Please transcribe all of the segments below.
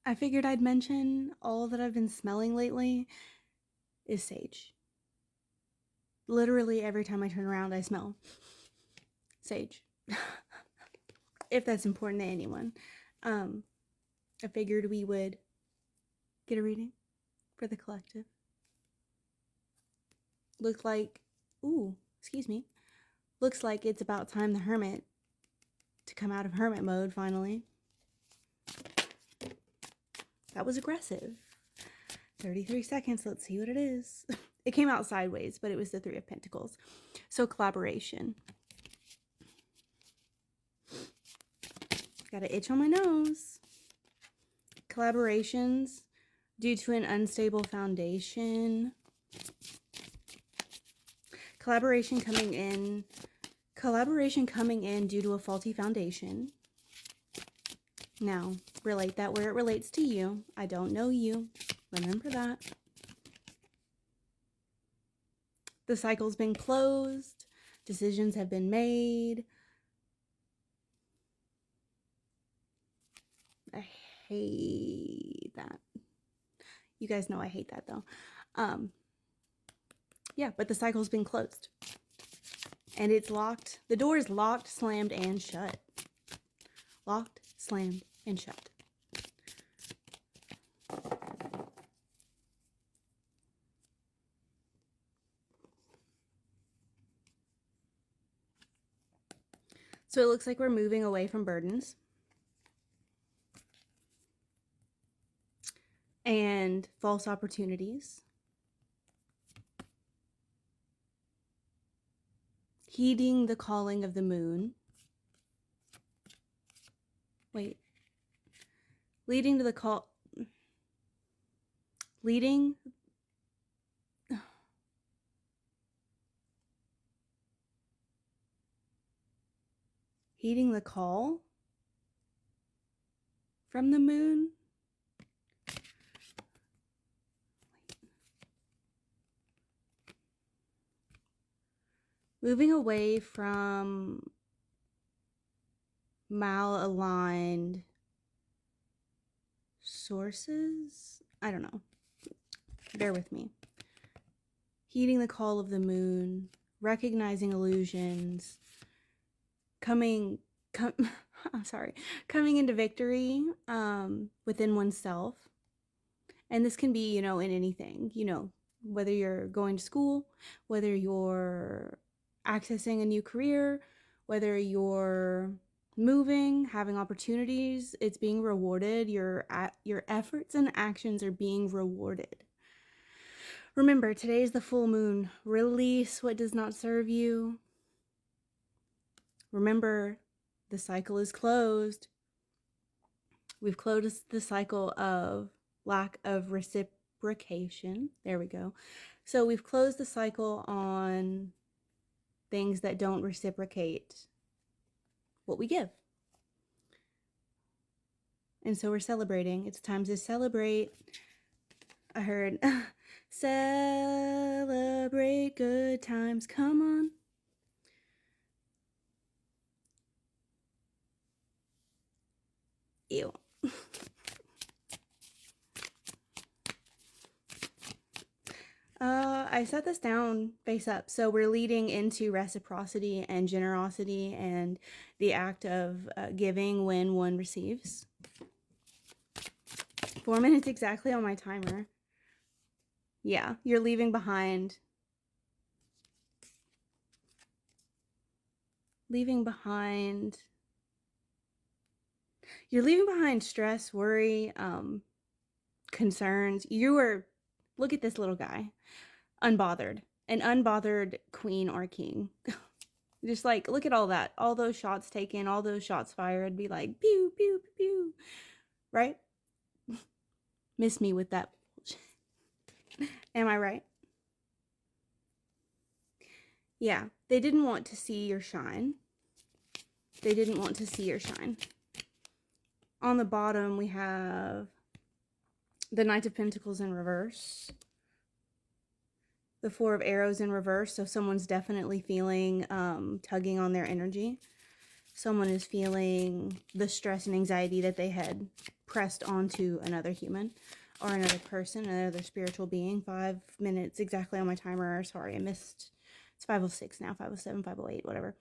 I figured I'd mention all that I've been smelling lately is sage. Literally every time I turn around, I smell sage. If that's important to anyone. I figured we would get a reading for the collective. Looks like it's about time the hermit to come out of hermit mode finally. That was aggressive. 33 seconds. Let's see what it is. It came out sideways, but it was the Three of Pentacles. So collaboration. Got an itch on my nose. Collaborations due to an unstable foundation. Collaboration coming in due to a faulty foundation. Now, relate that where it relates to you. I don't know you. Remember that. The cycle's been closed. Decisions have been made. I hate that. You guys know I hate that though. Yeah, but the cycle's been closed. And it's locked. The door is locked, slammed, and shut. Locked, slammed, and shut. So it looks like we're moving away from burdens. And false opportunities. Heeding the calling of the moon. Wait. Leading the call heeding the call from the moon. Moving away from malaligned sources. I don't know. Bear with me. Heeding the call of the moon, recognizing illusions, coming into victory within oneself. And this can be, in anything, whether you're going to school, whether you're accessing a new career, whether you're moving, having opportunities, it's being rewarded. Your efforts and actions are being rewarded. Remember, today is the full moon. Release what does not serve you. Remember, the cycle is closed. We've closed the cycle of lack of reciprocation. There we go. So we've closed the cycle on things that don't reciprocate what we give. And so we're celebrating. It's time to celebrate. I heard, celebrate good times. Come on. Ew. I set this down face up. So we're leading into reciprocity and generosity and the act of giving when one receives. 4 minutes exactly on my timer. Yeah, you're leaving behind. You're leaving behind stress, worry, concerns. Look at this little guy. Unbothered. An unbothered queen or king. Just like, look at all that. All those shots taken, all those shots fired. Be like, pew, pew, pew, pew. Right? Miss me with that. Am I right? Yeah. They didn't want to see your shine. On the bottom, we have the Knight of Pentacles in reverse. The Four of Arrows in reverse. So someone's definitely feeling tugging on their energy. Someone is feeling the stress and anxiety that they had pressed onto another human or another person, another spiritual being. 5 minutes exactly on my timer. Sorry, I missed. It's 5:06 now, 5:07, 5:08, whatever.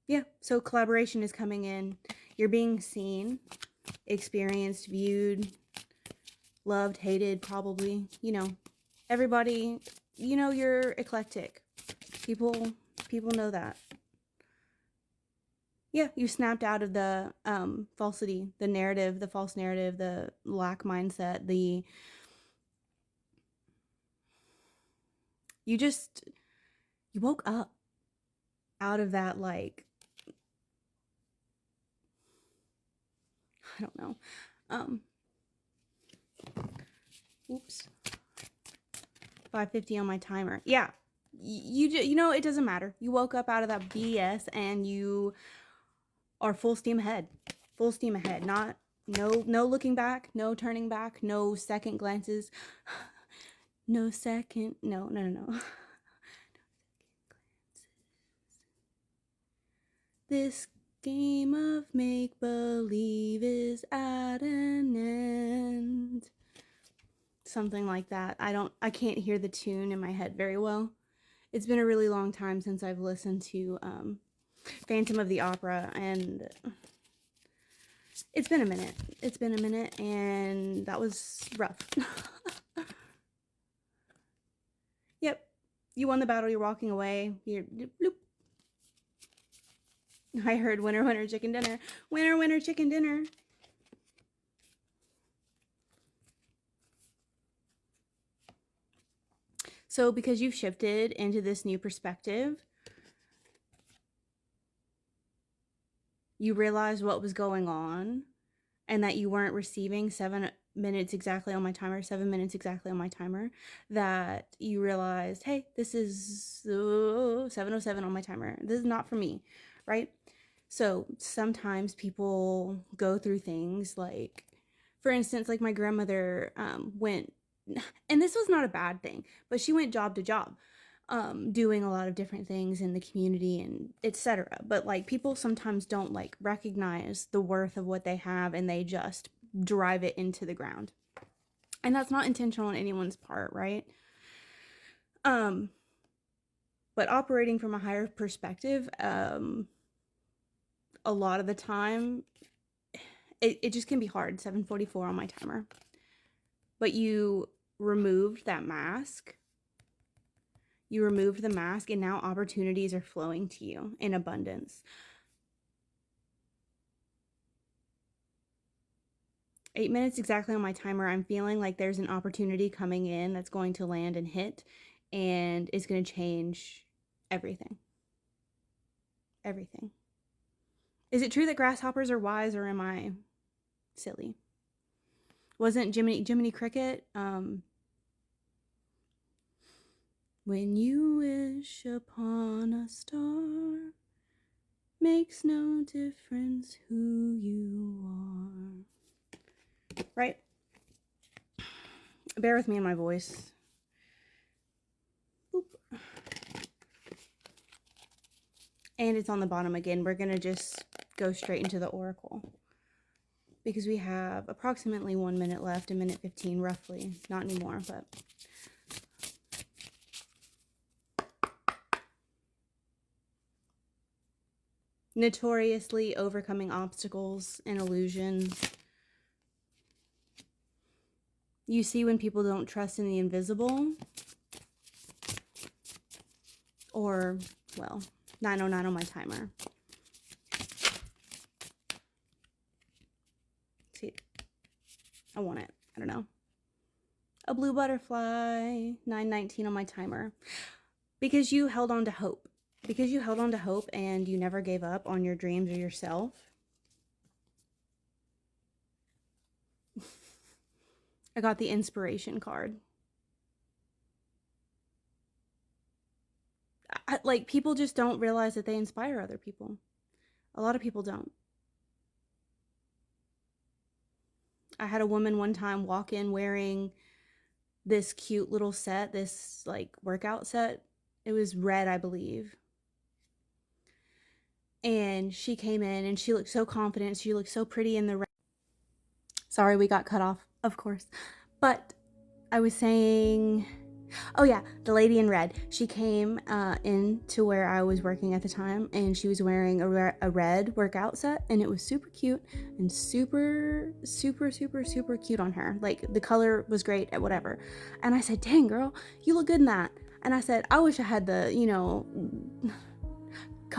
Yeah, so collaboration is coming in. You're being seen, experienced, viewed, loved, hated, probably. You know, everybody, you know, you're eclectic. People know that. Yeah, you snapped out of the falsity, the narrative, the false narrative, the lack mindset, you woke up out of that, like, I don't know. Oops. 5:50 on my timer. Yeah. You know, it doesn't matter. You woke up out of that BS and you are full steam ahead. Full steam ahead. No looking back, no turning back, no second glances. No. This game of make-believe is at an end. Something like that. I can't hear the tune in my head very well. It's been a really long time since I've listened to Phantom of the Opera, and it's been a minute. It's been a minute, and that was rough. Yep. You won the battle, you're walking away. You're bloop. I heard winner, winner, chicken dinner. Winner, winner, chicken dinner. So because you've shifted into this new perspective, you realized what was going on and that you weren't receiving 7 minutes exactly on my timer, 7 minutes exactly on my timer, that you realized, hey, this is 7:07 on my timer. This is not for me, right? So sometimes people go through things like, for instance, like my grandmother went, and this was not a bad thing, but she went job to job, doing a lot of different things in the community and etc. But like people sometimes don't like recognize the worth of what they have and they just drive it into the ground. And that's not intentional on anyone's part, right? But operating from a higher perspective, a lot of the time it just can be hard. 7:44 on my timer. But you removed that mask. You removed the mask, and now opportunities are flowing to you in abundance. 8 minutes exactly on my timer. I'm feeling like there's an opportunity coming in that's going to land and hit, and it's going to change everything. Everything. Is it true that grasshoppers are wise, or am I silly? Wasn't Jiminy Cricket? When you wish upon a star, makes no difference who you are. Right? Bear with me in my voice. Boop. And it's on the bottom again. We're going to just go straight into the oracle, because we have approximately 1 minute left, 1:15 roughly. Not anymore, but... Notoriously overcoming obstacles and illusions. You see when people don't trust in the invisible. Or, well, 9:09 on my timer. See, I want it. I don't know. A blue butterfly, 9:19 on my timer. Because you held on to hope. Because you held on to hope and you never gave up on your dreams or yourself. I got the inspiration card. Like, people just don't realize that they inspire other people. A lot of people don't. I had a woman one time walk in wearing this cute little set, this like workout set. It was red, I believe. And she came in and she looked so confident. She looked so pretty in the red. Sorry, we got cut off, of course. But I was saying, oh yeah, the lady in red. She came in to where I was working at the time, and she was wearing a red workout set, and it was super cute and super, super, super, super cute on her. Like, the color was great at whatever. And I said, dang, girl, you look good in that. And I said, I wish I had the,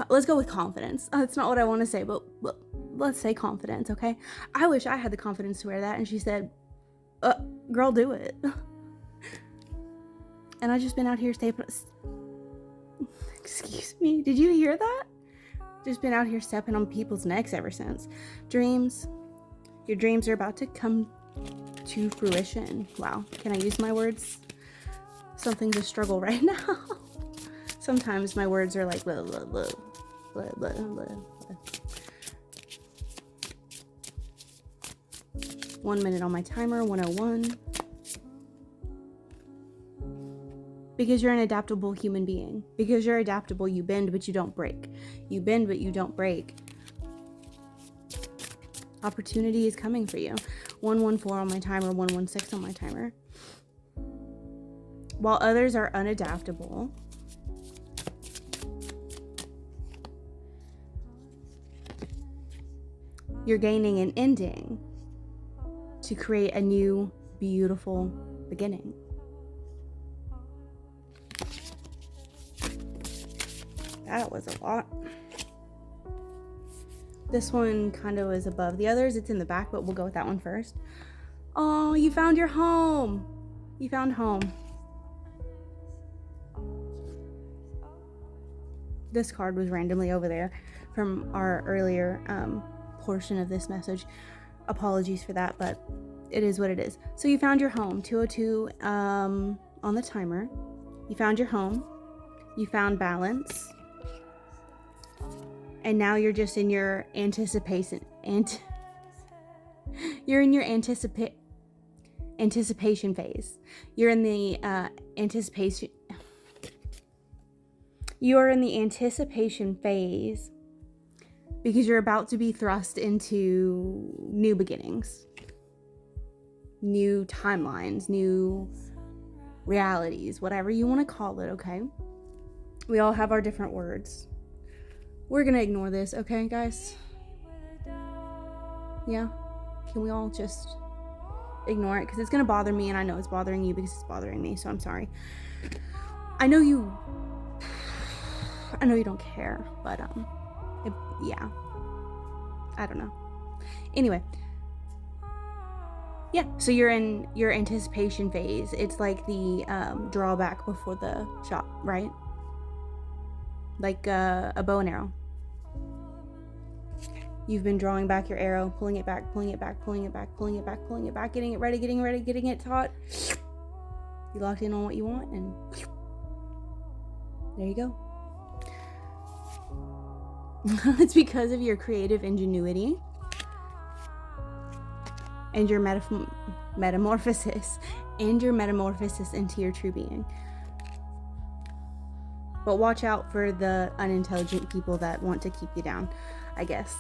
let's go with confidence. That's not what I want to say, but let's say confidence, okay? I wish I had the confidence to wear that. And she said, girl, do it. And I've just been out here excuse me, did you hear that? Just been out here stepping on people's necks ever since. Dreams. Your dreams are about to come to fruition. Wow, can I use my words? Something's a struggle right now. Sometimes my words are like blah, blah, blah, blah, blah, blah, blah. 1 minute on my timer, 101. Because you're an adaptable human being. Because you're adaptable, you bend, but you don't break. You bend, but you don't break. Opportunity is coming for you. 114 on my timer, 116 on my timer. While others are unadaptable, you're gaining an ending to create a new, beautiful beginning. That was a lot. This one kind of is above the others. It's in the back, but we'll go with that one first. Oh, you found your home. You found home. This card was randomly over there from our earlier portion of this message. Apologies for that, but it is what it is. So you found your home, 202 on the timer. You found your home. You found balance. And now you're just in your anticipation. You're in your anticipation phase. You're in the anticipation. You're in the anticipation phase because you're about to be thrust into new beginnings, new timelines, new realities, whatever you want to call it, okay? We all have our different words. We're gonna ignore this, okay, guys? Yeah? Can we all just ignore it? Because it's gonna bother me, and I know it's bothering you because it's bothering me, so I'm sorry. I know you don't care, but yeah, I don't know. Anyway, yeah, so you're in your anticipation phase. It's like the drawback before the shot, right? Like a bow and arrow. You've been drawing back your arrow, pulling it back, pulling it back, pulling it back, pulling it back, pulling it back, getting it ready, getting it taut. You locked in on what you want, and there you go. It's because of your creative ingenuity and your metamorphosis into your true being. But watch out for the unintelligent people that want to keep you down, I guess.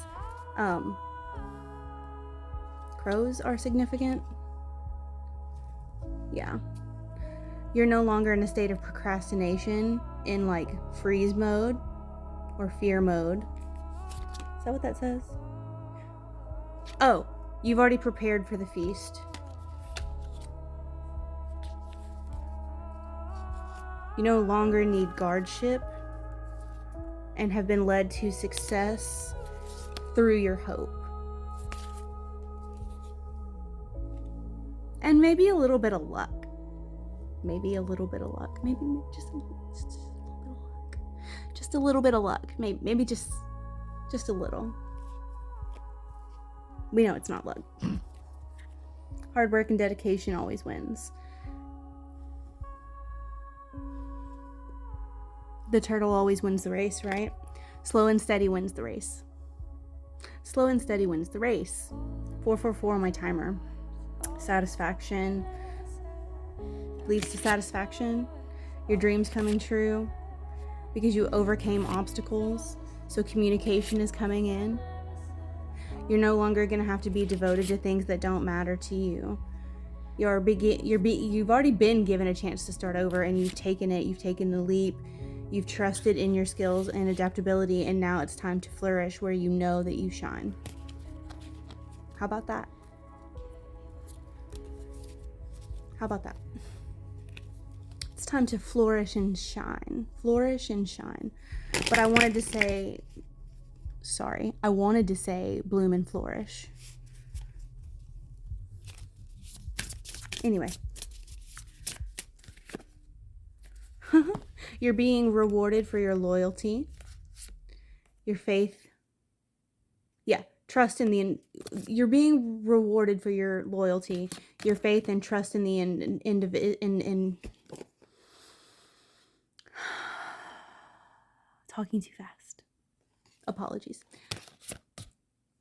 Crows are significant. Yeah. You're no longer in a state of procrastination in like freeze mode or fear mode. Is that what that says? Oh, you've already prepared for the feast. You no longer need guardship and have been led to success through your hope. And maybe a little bit of luck. Maybe a little bit of luck. Maybe just a little bit of luck. Just a little bit of luck. Maybe just a little. We know it's not luck. Hard work and dedication always wins. The turtle always wins the race, right? Slow and steady wins the race. Slow and steady wins the race. 444 on my timer. Satisfaction leads to satisfaction. Your dreams coming true because you overcame obstacles. So communication is coming in. You're no longer going to have to be devoted to things that don't matter to you. You've already been given a chance to start over, and you've taken it. You've taken the leap. You've trusted in your skills and adaptability, and now it's time to flourish where you know that you shine. How about that? How about that? It's time to flourish and shine. Flourish and shine. But I wanted to say bloom and flourish. Anyway. You're being rewarded for your loyalty, your faith. Yeah, trust in the... You're being rewarded for your loyalty, your faith, and trust in the talking too fast. Apologies.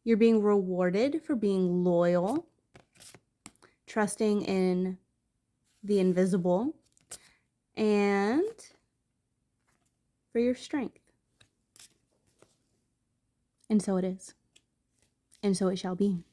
You're being rewarded for being loyal, trusting in the invisible, and for your strength. And so it is. And so it shall be.